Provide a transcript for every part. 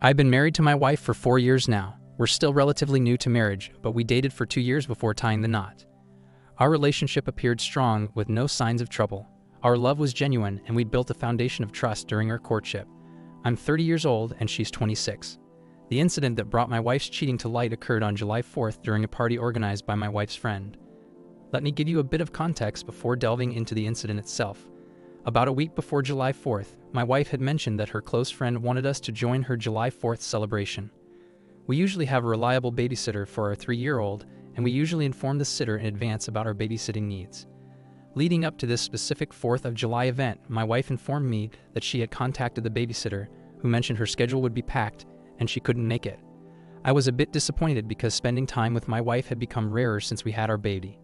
I've been married to my wife for 4 years now. We're still relatively new to marriage, but we dated for 2 years before tying the knot. Our relationship appeared strong with no signs of trouble. Our love was genuine and we'd built a foundation of trust during our courtship. I'm 30 years old and she's 26. The incident that brought my wife's cheating to light occurred on July 4th during a party organized by my wife's friend. Let me give you a bit of context before delving into the incident itself. About a week before July 4th, my wife had mentioned that her close friend wanted us to join her July 4th celebration. We usually have a reliable babysitter for our 3-year-old, and we usually inform the sitter in advance about our babysitting needs. Leading up to this specific 4th of July event, my wife informed me that she had contacted the babysitter, who mentioned her schedule would be packed and she couldn't make it. I was a bit disappointed because spending time with my wife had become rarer since we had our baby.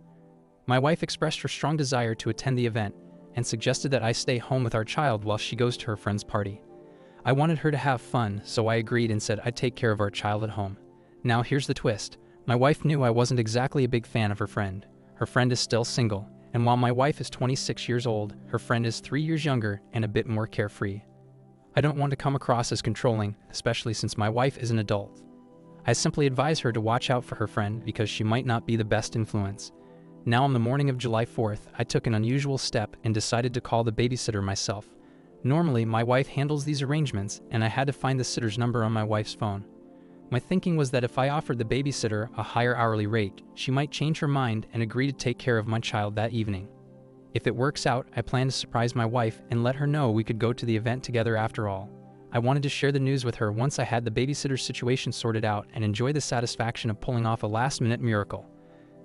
My wife expressed her strong desire to attend the event and suggested that I stay home with our child while she goes to her friend's party. I wanted her to have fun, so I agreed and said I'd take care of our child at home. Now here's the twist. My wife knew I wasn't exactly a big fan of her friend. Her friend is still single, and while my wife is 26 years old, her friend is 3 years younger and a bit more carefree. I don't want to come across as controlling, especially since my wife is an adult. I simply advise her to watch out for her friend because she might not be the best influence. Now on the morning of July 4th, I took an unusual step and decided to call the babysitter myself. Normally, my wife handles these arrangements, and I had to find the sitter's number on my wife's phone. My thinking was that if I offered the babysitter a higher hourly rate, she might change her mind and agree to take care of my child that evening. If it works out, I plan to surprise my wife and let her know we could go to the event together after all. I wanted to share the news with her once I had the babysitter's situation sorted out and enjoy the satisfaction of pulling off a last-minute miracle.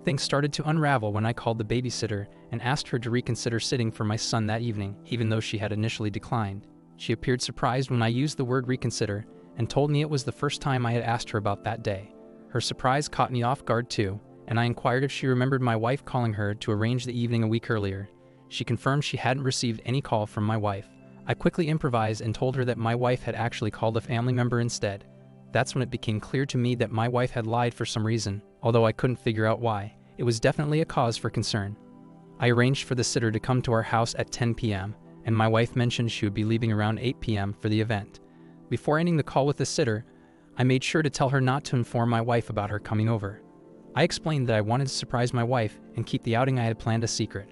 Things started to unravel when I called the babysitter and asked her to reconsider sitting for my son that evening, even though she had initially declined. She appeared surprised when I used the word reconsider and told me it was the first time I had asked her about that day. Her surprise caught me off guard too, and I inquired if she remembered my wife calling her to arrange the evening a week earlier. She confirmed she hadn't received any call from my wife. I quickly improvised and told her that my wife had actually called a family member instead. That's when it became clear to me that my wife had lied for some reason, although I couldn't figure out why. It was definitely a cause for concern. I arranged for the sitter to come to our house at 10 p.m., and my wife mentioned she would be leaving around 8 p.m. for the event. Before ending the call with the sitter, I made sure to tell her not to inform my wife about her coming over. I explained that I wanted to surprise my wife and keep the outing I had planned a secret.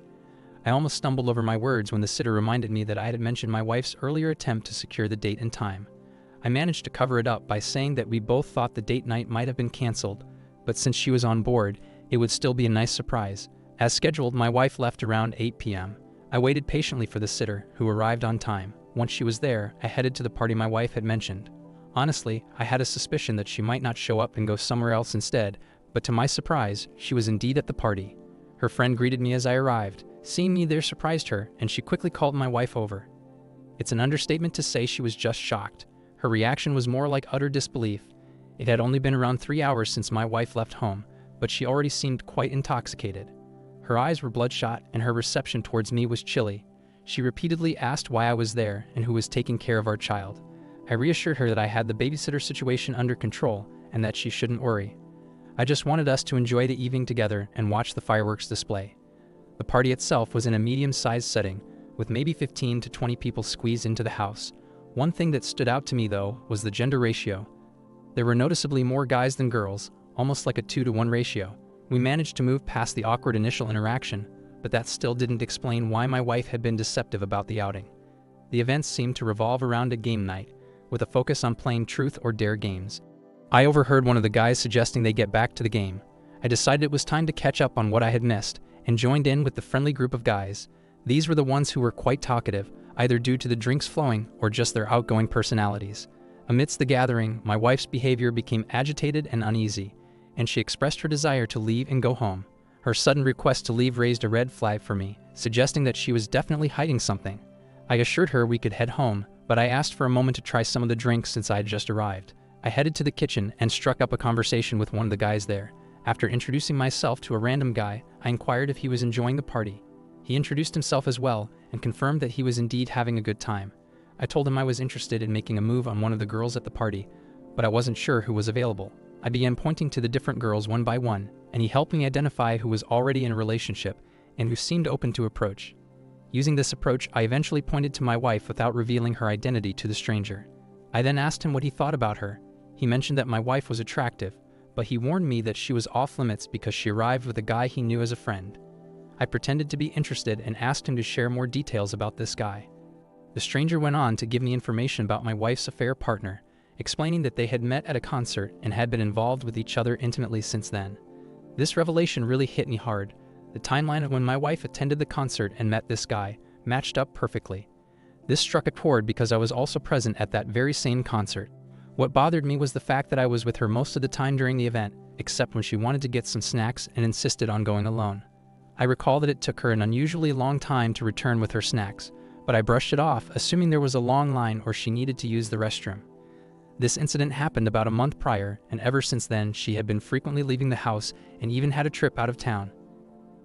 I almost stumbled over my words when the sitter reminded me that I had mentioned my wife's earlier attempt to secure the date and time. I managed to cover it up by saying that we both thought the date night might have been canceled, but since she was on board, it would still be a nice surprise. As scheduled, my wife left around 8 p.m. I waited patiently for the sitter, who arrived on time. Once she was there, I headed to the party my wife had mentioned. Honestly, I had a suspicion that she might not show up and go somewhere else instead, but to my surprise, she was indeed at the party. Her friend greeted me as I arrived. Seeing me there surprised her, and she quickly called my wife over. It's an understatement to say she was just shocked. Her reaction was more like utter disbelief. It had only been around 3 hours since my wife left home, but she already seemed quite intoxicated. Her eyes were bloodshot, and her reception towards me was chilly. She repeatedly asked why I was there and who was taking care of our child. I reassured her that I had the babysitter situation under control and that she shouldn't worry. I just wanted us to enjoy the evening together and watch the fireworks display. The party itself was in a medium-sized setting, with maybe 15 to 20 people squeezed into the house. One thing that stood out to me, though, was the gender ratio. There were noticeably more guys than girls, almost like a 2-to-1 ratio. We managed to move past the awkward initial interaction, but that still didn't explain why my wife had been deceptive about the outing. The events seemed to revolve around a game night, with a focus on playing truth or dare games. I overheard one of the guys suggesting they get back to the game. I decided it was time to catch up on what I had missed, and joined in with the friendly group of guys. These were the ones who were quite talkative, either due to the drinks flowing or just their outgoing personalities. Amidst the gathering, my wife's behavior became agitated and uneasy, and she expressed her desire to leave and go home. Her sudden request to leave raised a red flag for me, suggesting that she was definitely hiding something. I assured her we could head home, but I asked for a moment to try some of the drinks since I had just arrived. I headed to the kitchen and struck up a conversation with one of the guys there. After introducing myself to a random guy, I inquired if he was enjoying the party. He introduced himself as well and confirmed that he was indeed having a good time. I told him I was interested in making a move on one of the girls at the party, but I wasn't sure who was available. I began pointing to the different girls one by one, and he helped me identify who was already in a relationship and who seemed open to approach. Using this approach, I eventually pointed to my wife without revealing her identity to the stranger. I then asked him what he thought about her. He mentioned that my wife was attractive, but he warned me that she was off limits because she arrived with a guy he knew as a friend. I pretended to be interested and asked him to share more details about this guy. The stranger went on to give me information about my wife's affair partner, explaining that they had met at a concert and had been involved with each other intimately since then. This revelation really hit me hard. The timeline of when my wife attended the concert and met this guy matched up perfectly. This struck a chord because I was also present at that very same concert. What bothered me was the fact that I was with her most of the time during the event, except when she wanted to get some snacks and insisted on going alone. I recall that it took her an unusually long time to return with her snacks, but I brushed it off, assuming there was a long line or she needed to use the restroom. This incident happened about a month prior, and ever since then, she had been frequently leaving the house and even had a trip out of town.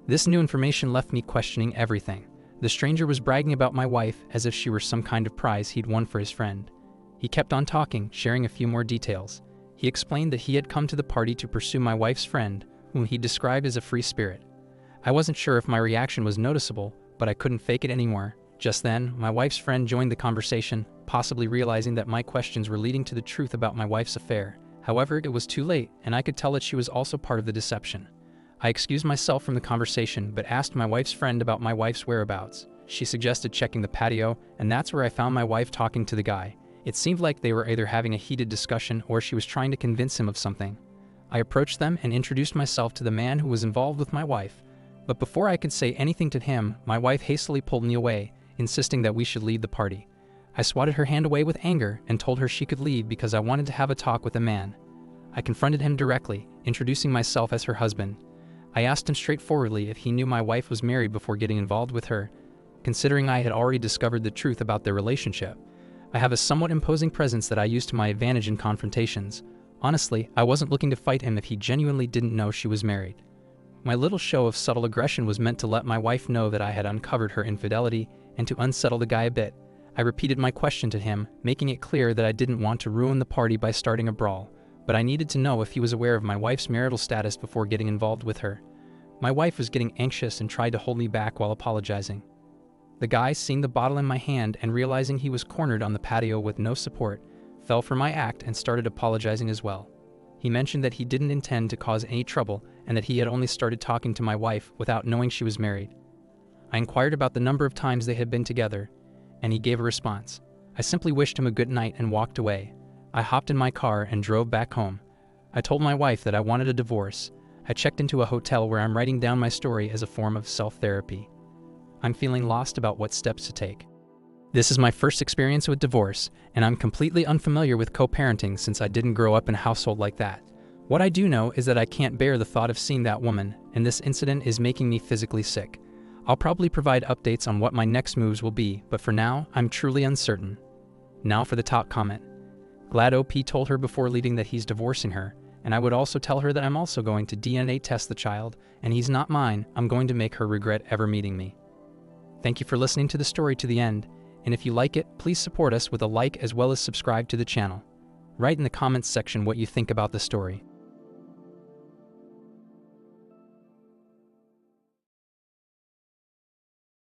This new information left me questioning everything. The stranger was bragging about my wife as if she were some kind of prize he'd won for his friend. He kept on talking, sharing a few more details. He explained that he had come to the party to pursue my wife's friend, whom he described as a free spirit. I wasn't sure if my reaction was noticeable, but I couldn't fake it anymore. Just then, my wife's friend joined the conversation, possibly realizing that my questions were leading to the truth about my wife's affair. However, it was too late, and I could tell that she was also part of the deception. I excused myself from the conversation, but asked my wife's friend about my wife's whereabouts. She suggested checking the patio, and that's where I found my wife talking to the guy. It seemed like they were either having a heated discussion or she was trying to convince him of something. I approached them and introduced myself to the man who was involved with my wife. But before I could say anything to him, my wife hastily pulled me away, insisting that we should leave the party. I swatted her hand away with anger and told her she could leave because I wanted to have a talk with a man. I confronted him directly, introducing myself as her husband. I asked him straightforwardly if he knew my wife was married before getting involved with her, considering I had already discovered the truth about their relationship. I have a somewhat imposing presence that I use to my advantage in confrontations. Honestly, I wasn't looking to fight him if he genuinely didn't know she was married. My little show of subtle aggression was meant to let my wife know that I had uncovered her infidelity and to unsettle the guy a bit. I repeated my question to him, making it clear that I didn't want to ruin the party by starting a brawl, but I needed to know if he was aware of my wife's marital status before getting involved with her. My wife was getting anxious and tried to hold me back while apologizing. The guy, seeing the bottle in my hand and realizing he was cornered on the patio with no support, fell for my act and started apologizing as well. He mentioned that he didn't intend to cause any trouble and that he had only started talking to my wife without knowing she was married. I inquired about the number of times they had been together, and he gave a response. I simply wished him a good night and walked away. I hopped in my car and drove back home. I told my wife that I wanted a divorce. I checked into a hotel where I'm writing down my story as a form of self-therapy. I'm feeling lost about what steps to take. This is my first experience with divorce, and I'm completely unfamiliar with co-parenting since I didn't grow up in a household like that. What I do know is that I can't bear the thought of seeing that woman, and this incident is making me physically sick. I'll probably provide updates on what my next moves will be, but for now, I'm truly uncertain. Now for the top comment. Glad OP told her before leaving that he's divorcing her, and I would also tell her that I'm also going to DNA test the child, and he's not mine. I'm going to make her regret ever meeting me. Thank you for listening to the story to the end, and if you like it, please support us with a like as well as subscribe to the channel. Write in the comments section what you think about the story.